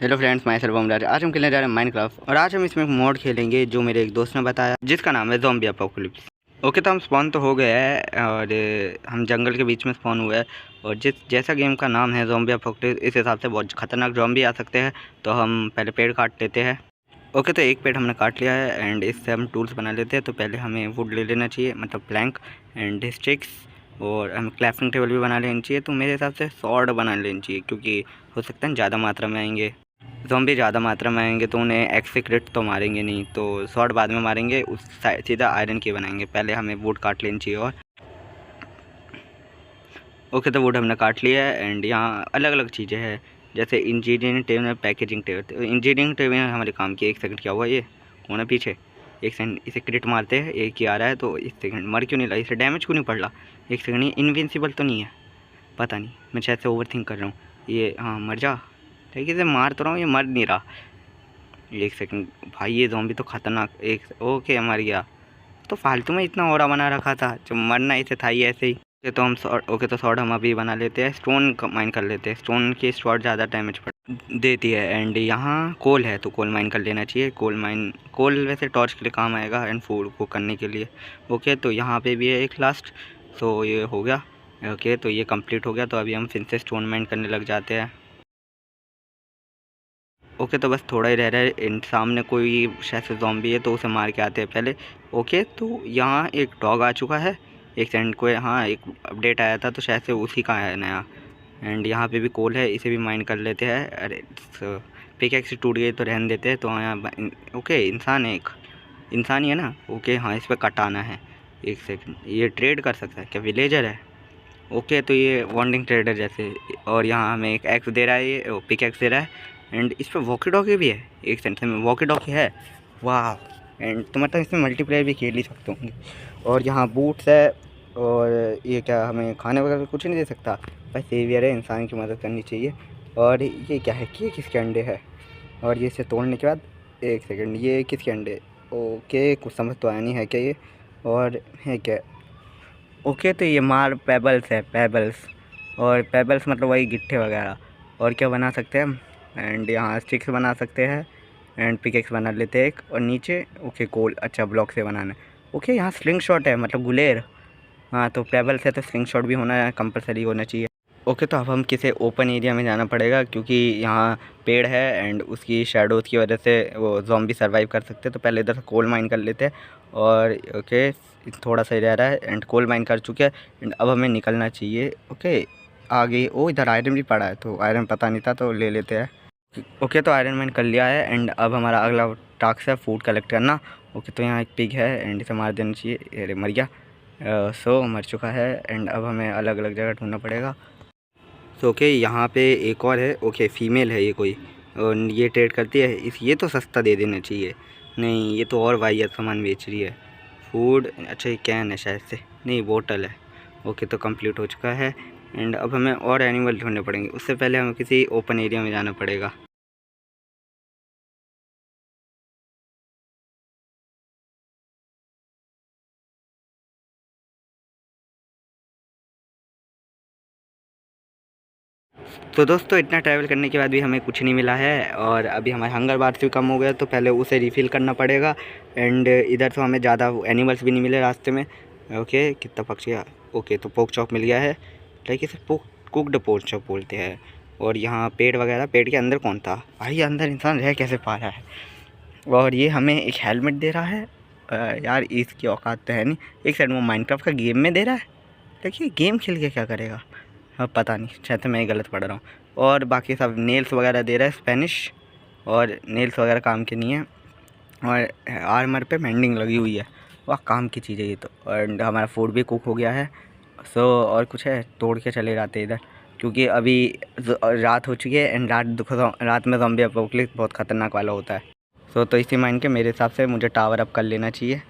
Hello friends, मैं सर्वमराज। आज हम खेलने जा रहे हैं माइनक्राफ्ट और आज हम इसमें एक मोड खेलेंगे जो मेरे एक दोस्त ने बताया, जिसका नाम है ज़ॉम्बी अपोकलिप्स। ओके, तो हम स्पॉन तो हो गए हैं और हम जंगल के बीच में स्पॉन हुए हैं। और जैसा गेम का नाम है ज़ॉम्बी अपोकलिप्स, इस हिसाब से बहुत खतरनाक ज़ॉम्बी आ सकते हैं। तो हम पहले पेड़ काट लेते हैं। ओके, तो एक पेड़ हमने काट लिया है एंड इससे हम टूल्स बना लेते हैं। तो पहले हमें वुड ले लेना चाहिए, मतलब प्लैंक एंड स्टिक्स, और हमें क्राफ्टिंग टेबल भी बना लेनी चाहिए। तो मेरे हिसाब से सॉर्ड बना लेनी चाहिए, क्योंकि हो सकता है ज़्यादा मात्रा में आएंगे ज़ॉम्बी, ज़्यादा मात्रा में आएंगे तो उन्हें एक्सीक्रेट तो मारेंगे नहीं, तो शॉर्ट बाद में मारेंगे। उस सीधा आयरन की बनाएंगे। पहले हमें वुड काट लेनी चाहिए। और ओके, तो वुड हमने काट लिया है एंड यहाँ अलग अलग चीज़ें हैं, जैसे इंजीनियरिंग टेबल में पैकेजिंग टेबल। तो इंजीनियरिंग टेबल हमारे काम की। एक सेकंड, क्या हुआ? ये कौन है पीछे? एक सेकंड, इसे क्रिट मारते हैं। एक ही आ रहा है, तो इस सेकंड मर क्यों नहीं रहा? इसे डैमेज क्यों नहीं पड़ रहा? एक सेकंड, ये इनविंसिबल तो नहीं है? पता नहीं, मैं शायद से ओवर थिंक कर रहा हूँ। ये हाँ, मर जा। ठीक है, इसे मार तो रहा हूँ, ये मर नहीं रहा। एक सेकंड भाई, ये ज़ॉम्बी तो खतरनाक। एक ओके, मर गया। तो फालतू में इतना ऑरा बना रखा था, जो मरना इसे था ही ऐसे ही। ओके, तो हम शॉर्ट ओके तो शॉर्ट हम अभी बना लेते हैं। स्टोन माइन कर लेते हैं। स्टोन की शॉर्ट ज़्यादा डैमेज देती है। एंड यहाँ कोल है, तो कोल माइन कर लेना चाहिए। कोल वैसे टॉर्च के लिए काम आएगा एंड फूड को करने के लिए। ओके, तो यहाँ पे भी है एक लास्ट। तो ये हो गया। ओके, तो ये कंप्लीट हो गया। तो अभी हम फिर से स्टोन माइन करने लग जाते हैं। ओके, तो बस थोड़ा ही रह रहा है। इन सामने कोई शायद से ज़ॉम्बी है, तो उसे मार के आते हैं पहले। ओके, तो यहाँ एक डॉग आ चुका है। एक सेकंड को, हाँ एक अपडेट आया था, तो शायद से उसी का है नया। एंड यहाँ पे भी कोल है, इसे भी माइन कर लेते हैं। अरे पिकैक्स टूट गई तो रहने देते हैं। तो हाँ ओके, इंसान है, एक इंसान ही है ना? ओके, हाँ इस पर कटाना है। एक सेकंड, ये ट्रेड कर सकता है क्या? विलेजर है। ओके, तो ये वॉन्डिंग ट्रेडर जैसे। और यहाँ हमें एक एक्स दे रहा है, ये पिक एक्स दे रहा है। एंड इस पर वॉकी डॉकी भी है। एक सेंटर में वॉकी डॉकी है। वाह। एंड तो मतलब इसमें मल्टीप्लेयर भी खेल ही सकते होंगे। और यहाँ बूट्स है। और ये क्या, हमें खाने वगैरह कुछ नहीं दे सकता? भाई सेवियर है, इंसान की मदद करनी चाहिए। और ये क्या है कि ये किसके अंडे है? और ये इसे तोड़ने के बाद, एक सेकंड, ये किसके अंडे? ओके, कुछ समझ तो आया नहीं है क्या ये, और है क्या? ओके, तो ये मार पेबल्स है, पेबल्स। और पेबल्स मतलब वही गिट्टे वगैरह। और क्या बना सकते हैं हम? एंड यहाँ स्टिक्स बना सकते हैं। एंड पिकेक्स बना लेते हैं एक। और नीचे ओके कोल, अच्छा ब्लॉक से बनाना है। ओके, यहाँ स्लिंग शॉट है, मतलब गुलेर। हाँ, तो पेबल्स है तो स्लिंग शॉट भी होना कंपलसरी होना चाहिए। ओके, तो अब हम किसी ओपन एरिया में जाना पड़ेगा, क्योंकि यहाँ पेड़ है एंड उसकी शैडोज़ की वजह से वो ज़ॉम्बी सर्वाइव कर सकते हैं। तो पहले इधर से कोल माइन कर लेते हैं। और ओके, थोड़ा सा ही रह रहा है एंड कोल माइन कर चुके हैं। एंड अब हमें निकलना चाहिए। ओके, आगे ओ इधर आयरन भी पड़ा है, तो आयरन पता नहीं था तो ले लेते हैं। ओके, तो आयरन माइन कर लिया है एंड अब हमारा अगला टास्क है फूड कलेक्ट करना। ओके, तो यहाँ एक पिग है एंड इसे मार देना चाहिए। अरे मर गया। सो मर चुका है। एंड अब हमें अलग अलग जगह ढूंढना पड़ेगा। तो ओके, यहाँ पे एक और है। ओके, फीमेल है ये कोई, और ये ट्रेड करती है। ये तो सस्ता दे देना चाहिए। नहीं, ये तो और वाहियात सामान बेच रही है। फूड, अच्छा ये कैन है शायद से, नहीं बोतल है। ओके, तो कंप्लीट हो चुका है। एंड अब हमें और एनिमल ढूंढने पड़ेंगे। उससे पहले हमें किसी ओपन एरिया में जाना पड़ेगा। तो दोस्तों, इतना ट्रैवल करने के बाद भी हमें कुछ नहीं मिला है। और अभी हमारे हंगर बार से कम हो गया, तो पहले उसे रिफ़िल करना पड़ेगा। एंड इधर तो हमें ज़्यादा एनिमल्स भी नहीं मिले रास्ते में। ओके, कितना पक्षी है। ओके, तो पोक चॉप मिल गया है। लाइक इसे कुकड पोक चॉप बोलते हैं। और यहाँ पेड़ वगैरह, पेड़ के अंदर कौन था भाई? अंदर इंसान रह कैसे पा रहा है? और ये हमें एक हेलमेट दे रहा है। यार इसकी औकात तो है नहीं। एक साइड वो माइनक्राफ्ट का गेम में दे रहा है। देखिए, गेम खेल के क्या करेगा? अब पता नहीं, शायद से मैं ही गलत पढ़ रहा हूँ। और बाकी सब नेल्स वगैरह दे रहा है, स्पेनिश। और नेल्स वगैरह काम के नहीं है। और आर्मर पे मेंडिंग लगी हुई है। वाह, काम की चीज़ है ये तो। और हमारा फूड भी कुक हो गया है। सो और कुछ है, तोड़ के चले जाते इधर, क्योंकि अभी रात हो चुकी है। एंड रात में ज़ॉम्बी अपोकलिप्स बहुत ख़तरनाक वाला होता है। सो तो इसी माइन के मेरे हिसाब से मुझे टावर अप कर लेना चाहिए।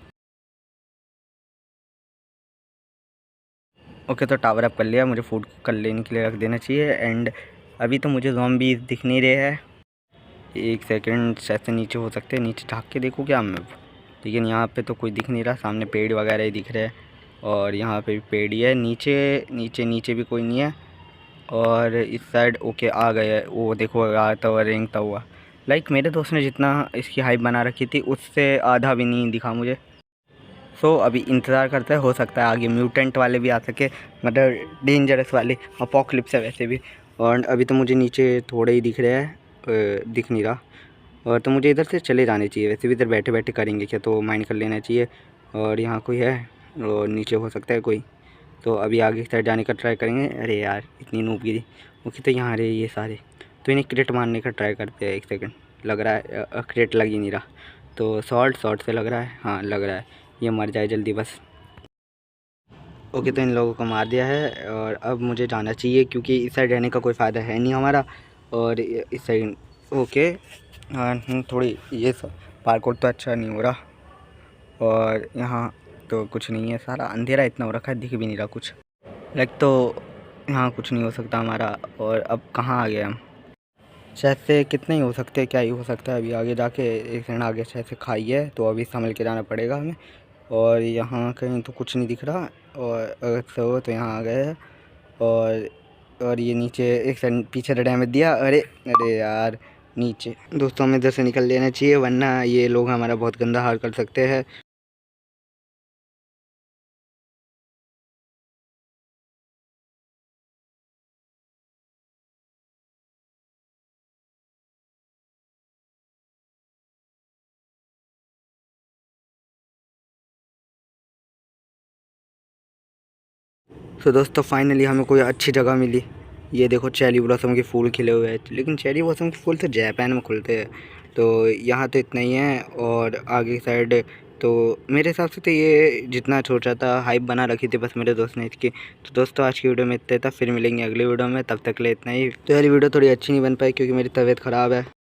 ओके, तो टावर अप कर लिया। मुझे फूड कर लेने के लिए रख देना चाहिए। एंड अभी तो मुझे ज़ॉम्बीज़ दिख नहीं रहे हैं। एक सेकंड, शायद से नीचे हो सकते हैं। नीचे झाँक के देखूँ क्या मैं? लेकिन यहाँ पे तो कोई दिख नहीं रहा। सामने पेड़ वगैरह ही दिख रहे हैं। और यहाँ पे भी पेड़ ही है। नीचे नीचे नीचे भी कोई नहीं है। और इस साइड ओके आ गए, वो देखो आता हुआ रेंगता हुआ। लाइक मेरे दोस्त ने जितना इसकी हाइप बना रखी थी उससे आधा भी नहीं दिखा मुझे। सो अभी इंतज़ार करते हैं, हो सकता है आगे म्यूटेंट वाले भी आ सके, मतलब डेंजरस वाले, अपोकलिप्स है वैसे भी। और अभी तो मुझे नीचे थोड़े ही दिख रहे हैं, दिख नहीं रहा। और तो मुझे इधर से चले जाने चाहिए, वैसे भी इधर बैठे बैठे करेंगे क्या, तो माइंड कर लेना चाहिए। और यहाँ कोई है और नीचे हो सकता है कोई, तो अभी आगे की साइड जाने का ट्राई करेंगे। अरे यार इतनी नूब गिरी। ओके तो यहाँ रहे ये सारे, तो इन्हें क्रेट मारने का ट्राई करते हैं। एक सेकंड, लग रहा है क्रेट लग ही नहीं रहा, तो शॉर्ट से लग रहा है, हाँ लग रहा है ये मर जाए जल्दी बस। ओके तो इन लोगों को मार दिया है और अब मुझे जाना चाहिए क्योंकि इस साइड रहने का कोई फ़ायदा है नहीं हमारा। और इस साइड ओके, हाँ थोड़ी ये सब पार्कोर तो अच्छा नहीं हो रहा। और यहाँ तो कुछ नहीं है, सारा अंधेरा इतना हो रखा है, दिख भी नहीं रहा कुछ। लाइक तो यहाँ कुछ नहीं हो सकता हमारा। और अब कहाँ आ गए हम, शायद से कितने ही हो सकते हैं, क्या ही हो सकता है। अभी आगे जाके एक सेकंड आगे शायद से खाई है, तो अभी संभल के जाना पड़ेगा हमें। और यहाँ कहीं तो कुछ नहीं दिख रहा, और अगर से हो तो यहाँ आ गए हैं। और ये नीचे एक सेकंड पीछे डैमेज दिया, अरे अरे यार नीचे। दोस्तों हमें इधर से निकल लेना चाहिए वरना ये लोग हमारा बहुत गंदा हाल कर सकते हैं। तो दोस्तों फाइनली हमें कोई अच्छी जगह मिली। ये देखो चेरी ब्लॉसम के फूल खिले हुए हैं, लेकिन चेरी ब्लॉसम के फूल तो जापान में खुलते हैं, तो यहाँ तो इतना ही है। और आगे की साइड तो मेरे हिसाब से तो ये जितना सोचा था हाइप बना रखी थी बस मेरे दोस्त ने इसकी। तो दोस्तों आज की वीडियो में इतना था, फिर मिलेंगे अगली वीडियो में, तब तक ले इतना ही। तो यार वीडियो थोड़ी अच्छी नहीं बन पाई क्योंकि मेरी तबीयत ख़राब है।